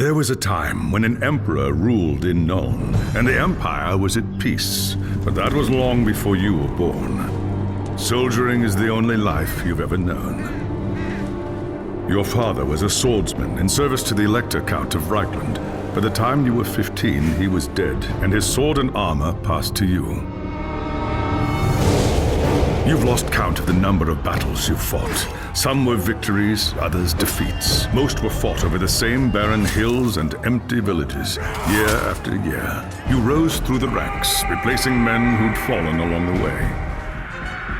There was a time when an emperor ruled in Nuln, and the empire was at peace. But that was long before you were born. Soldiering is the only life you've ever known. Your father was a swordsman in service to the Elector Count of Reichland. By the time you were 15, he was dead, and his sword and armor passed to you. You've lost count of the number of battles you've fought. Some were victories, others defeats. Most were fought over the same barren hills and empty villages, year after year. You rose through the ranks, replacing men who'd fallen along the way.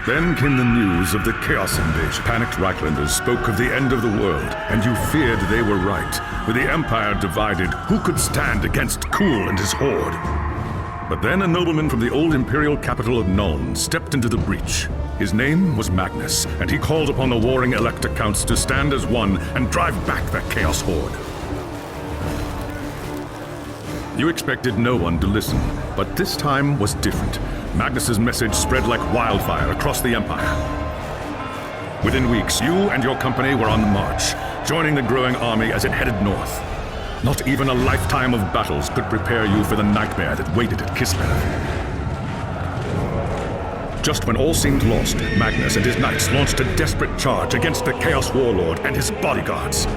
Then came the news of the Chaos Invasion. Panicked Reichlanders spoke of the end of the world, and you feared they were right. With the Empire divided, who could stand against Kuhl and his horde? But then a nobleman from the old imperial capital of Nuln stepped into the breach. His name was Magnus, and he called upon the warring Elector Counts to stand as one and drive back the Chaos Horde. You expected no one to listen, but this time was different. Magnus's message spread like wildfire across the Empire. Within weeks, you and your company were on the march, joining the growing army as it headed north. Not even a lifetime of battles could prepare you for the nightmare that waited at Kislev. Just when all seemed lost, Magnus and his knights launched a desperate charge against the Chaos Warlord and his bodyguards.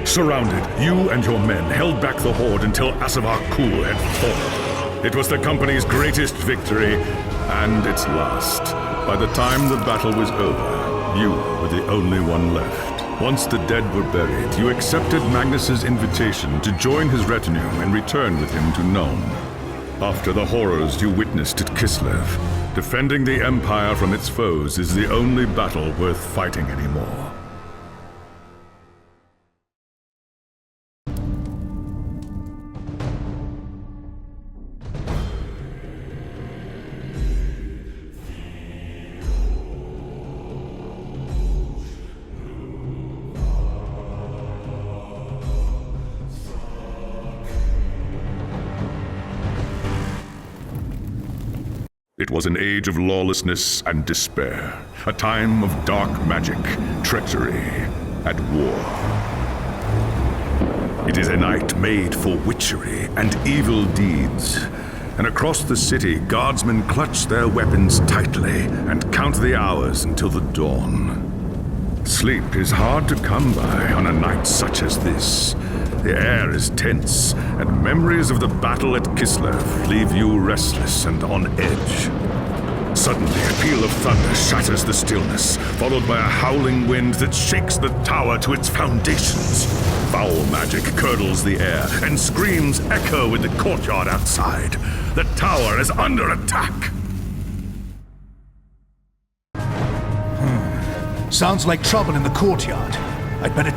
Surrounded, you and your men held back the horde until Asavar Kuhl had fallen. It was the company's greatest victory, and its last. By the time the battle was over, you were the only one left. Once the dead were buried, you accepted Magnus's invitation to join his retinue and return with him to Nuln. After the horrors you witnessed at Kislev, defending the Empire from its foes is the only battle worth fighting anymore. It was an age of lawlessness and despair, a time of dark magic, treachery, and war. It is a night made for witchery and evil deeds, and across the city, guardsmen clutch their weapons tightly and count the hours until the dawn. Sleep is hard to come by on a night such as this. The air is tense, and memories of the battle at Kislev leave you restless and on edge. Suddenly, a peal of thunder shatters the stillness, followed by a howling wind that shakes the tower to its foundations. Foul magic curdles the air, and screams echo in the courtyard outside. The tower is under attack! Sounds like trouble in the courtyard. I'd better...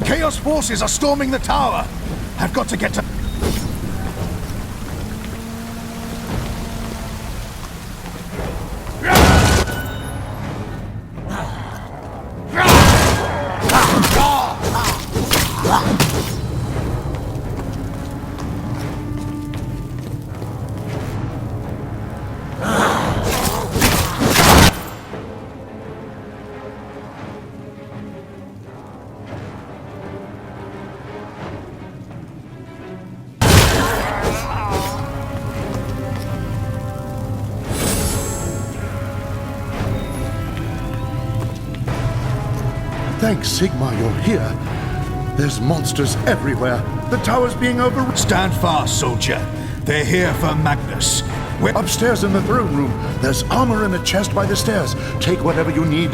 Chaos forces are storming the tower! I've got to get to... Thanks, Sigmar, you're here. There's monsters everywhere. The tower's being overrun. Stand fast, soldier. They're here for Magnus. Where? Upstairs in the throne room. There's armor in a chest by the stairs. Take whatever you need.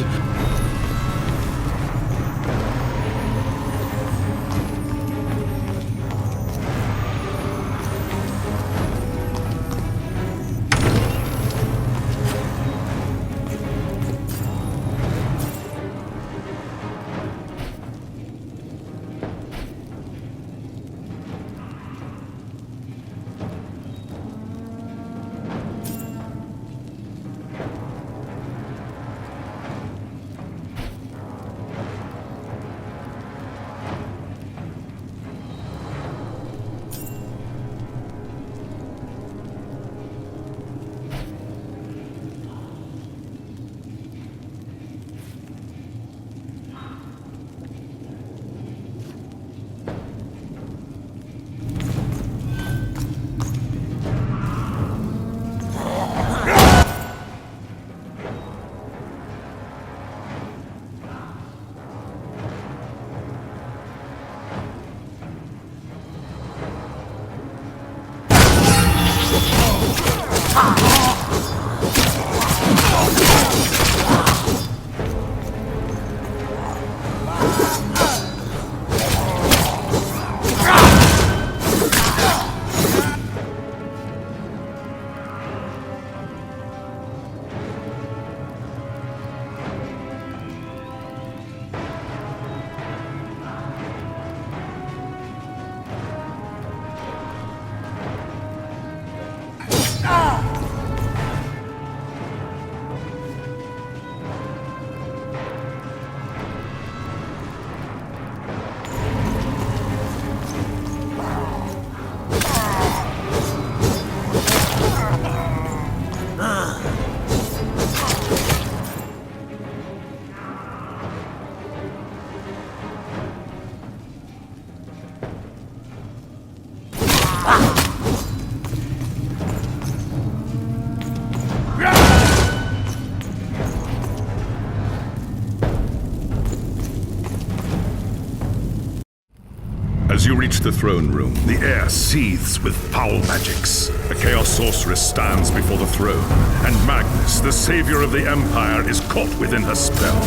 As you reach the throne room, the air seethes with foul magics. A Chaos Sorceress stands before the throne, and Magnus, the savior of the Empire, is caught within her spell.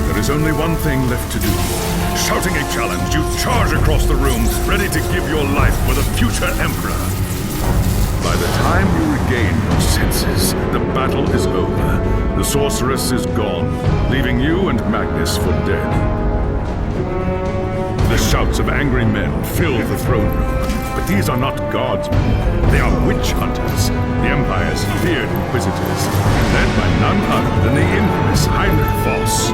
There is only one thing left to do. Shouting a challenge, you charge across the room, ready to give your life for the future Emperor. By the time you regain your senses, the battle is over. The Sorceress is gone, leaving you and Magnus for dead. The shouts of angry men fill the throne room, but these are not guardsmen. They are witch hunters, the Empire's feared inquisitors, led by none other than the infamous Heinrich Voss.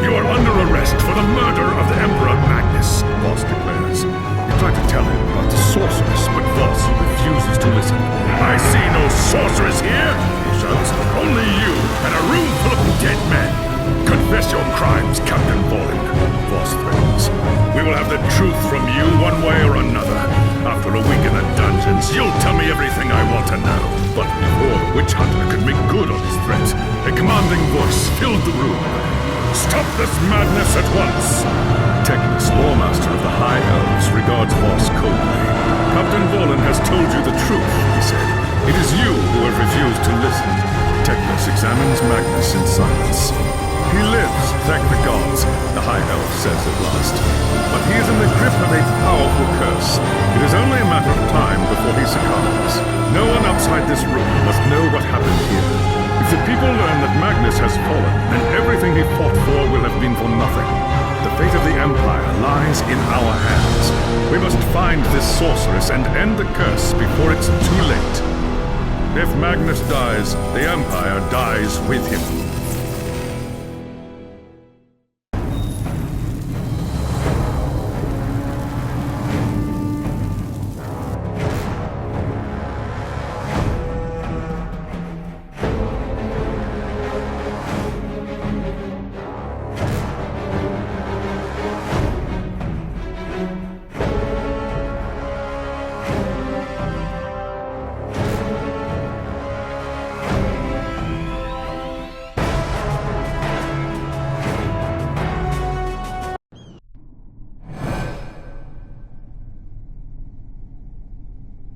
You are under arrest for the murder of the Emperor Magnus, Voss declares. You try to tell him about the sorceress, but Voss refuses to listen. I see no sorceress here, he shouts. Only you and a room full of dead men. Confess your crimes, Captain Volin, Voss threatens. We will have the truth from you one way or another. After a week in the dungeons, you'll tell me everything I want to know. But before the witch hunter could make good on his threat, a commanding voice filled the room. Stop this madness at once! Teclis, Lawmaster of the High Elves, regards Voss coldly. Captain Volin has told you the truth, he said. It is you who have refused to listen. Teclis examines Magnus in silence. He lives, thank the gods, the High Elf says at last. But he is in the grip of a powerful curse. It is only a matter of time before he succumbs. No one outside this room must know what happened here. If the people learn that Magnus has fallen, then everything he fought for will have been for nothing. The fate of the Empire lies in our hands. We must find this sorceress and end the curse before it's too late. If Magnus dies, the Empire dies with him.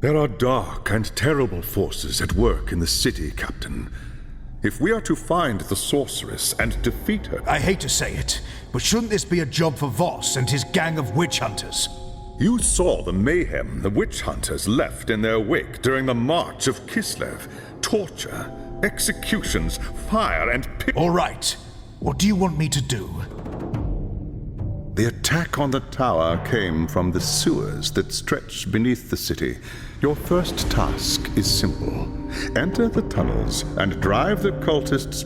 There are dark and terrible forces at work in the city, Captain. If we are to find the sorceress and defeat her... I hate to say it, but shouldn't this be a job for Voss and his gang of witch hunters? You saw the mayhem the witch hunters left in their wake during the March of Kislev. Torture, executions, fire, and All right. What do you want me to do? The attack on the tower came from the sewers that stretch beneath the city. Your first task is simple. Enter the tunnels and drive the cultists...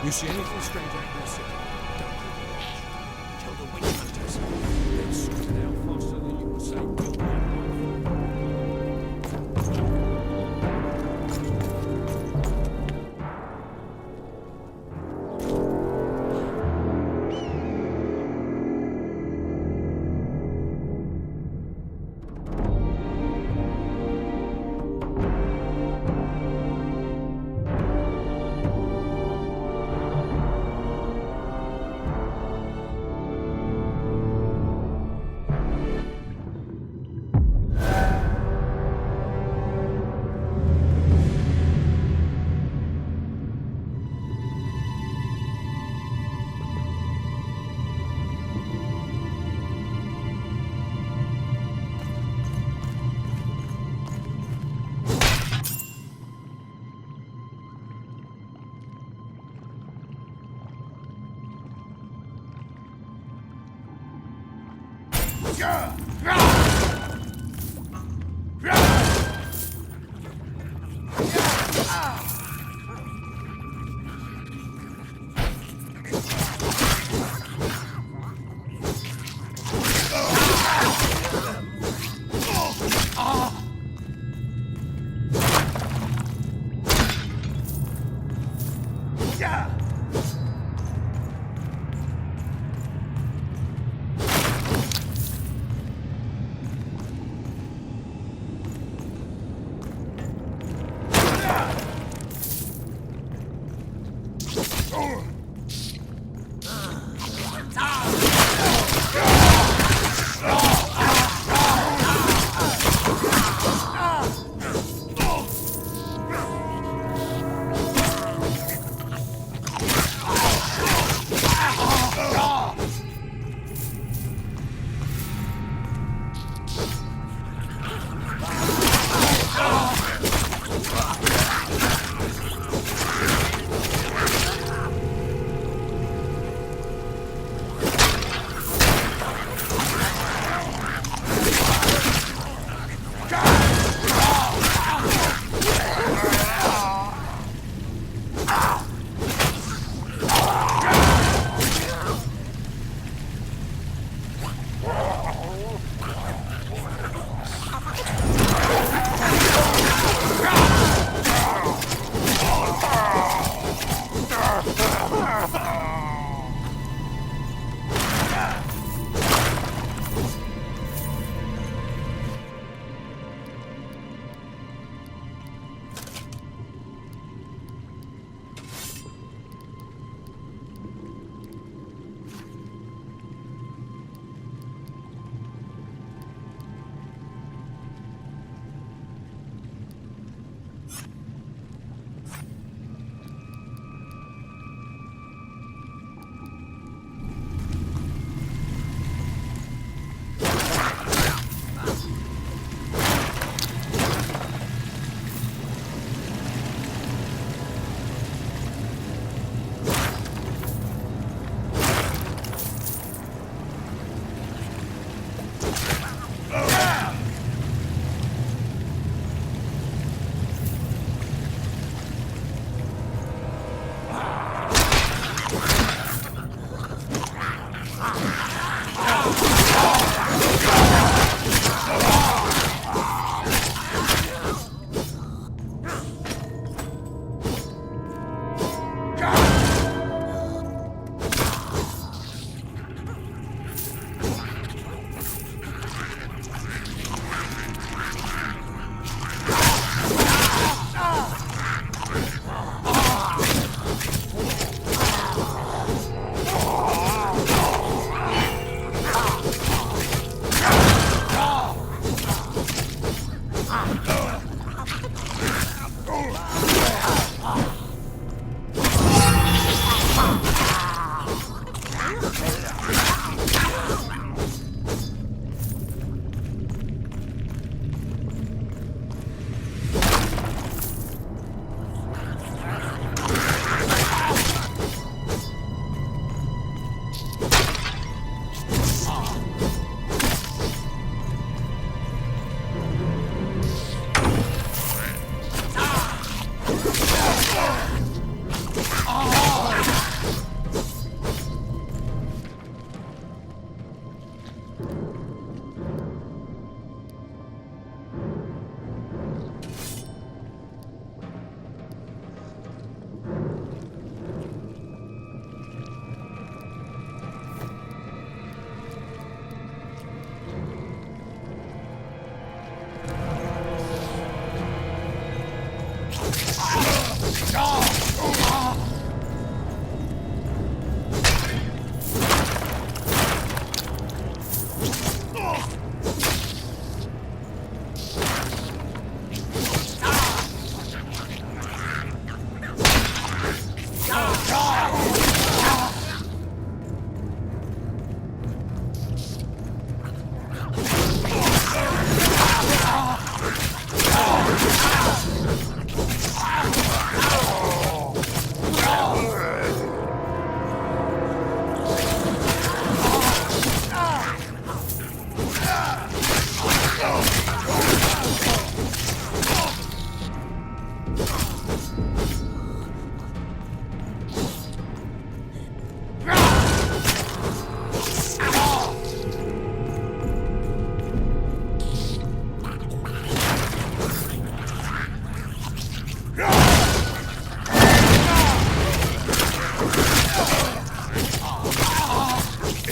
You see anything strange out in the city? Don't be foolish. Tell the witch hunters. They'll sort it out faster than you can say goodnight.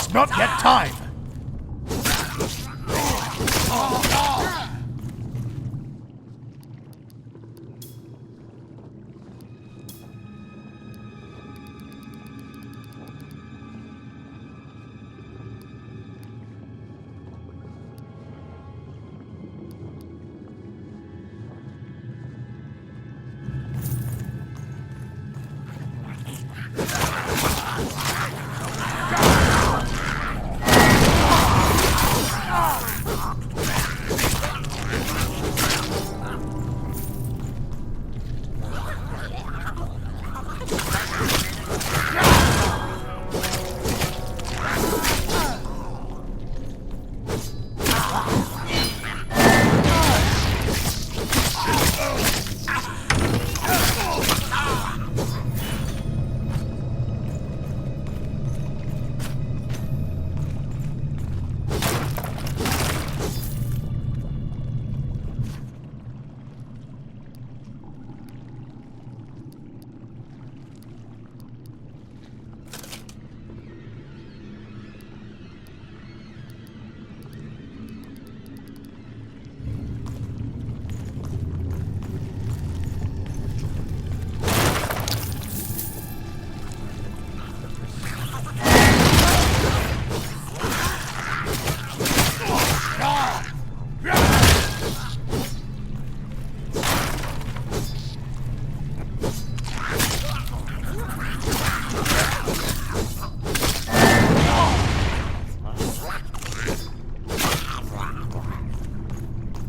It's not yet time.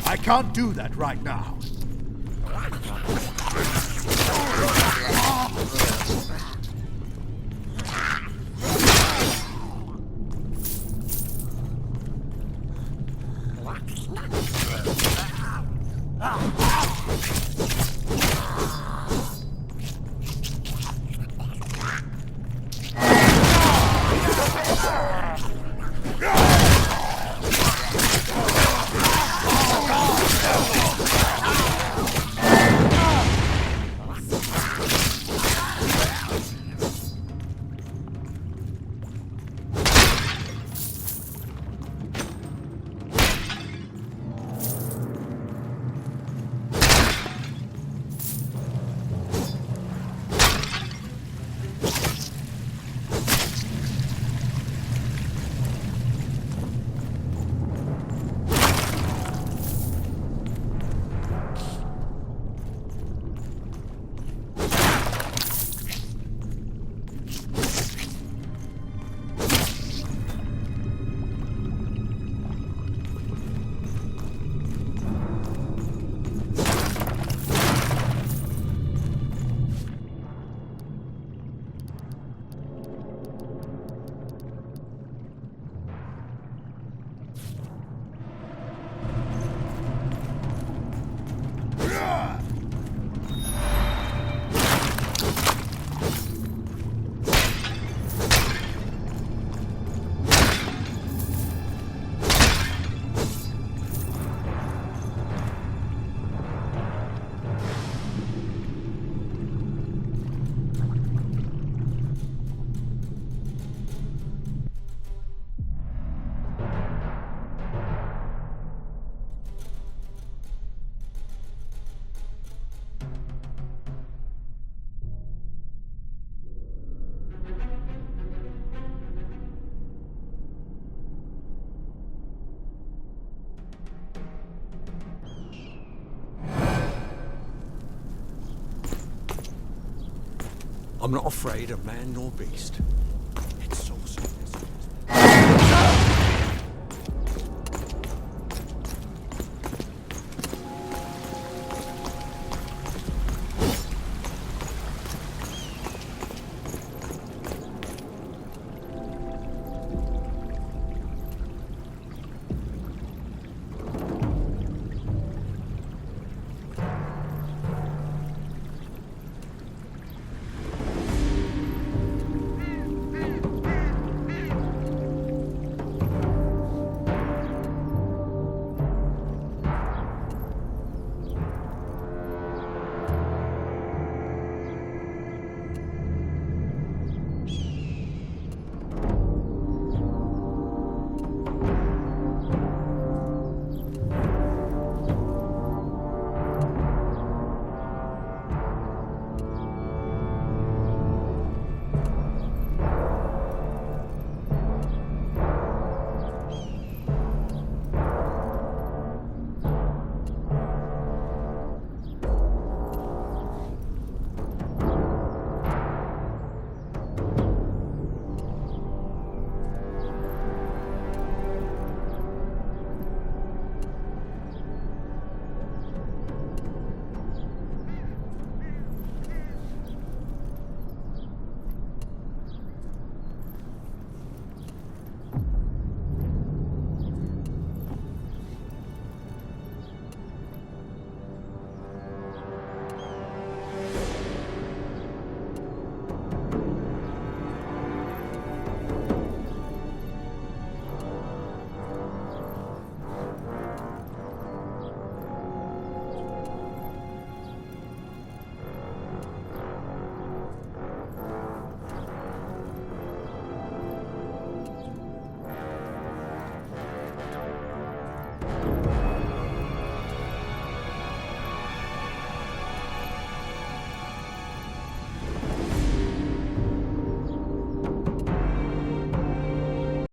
I can't do that right now. I'm not afraid of man nor beast. It's so serious.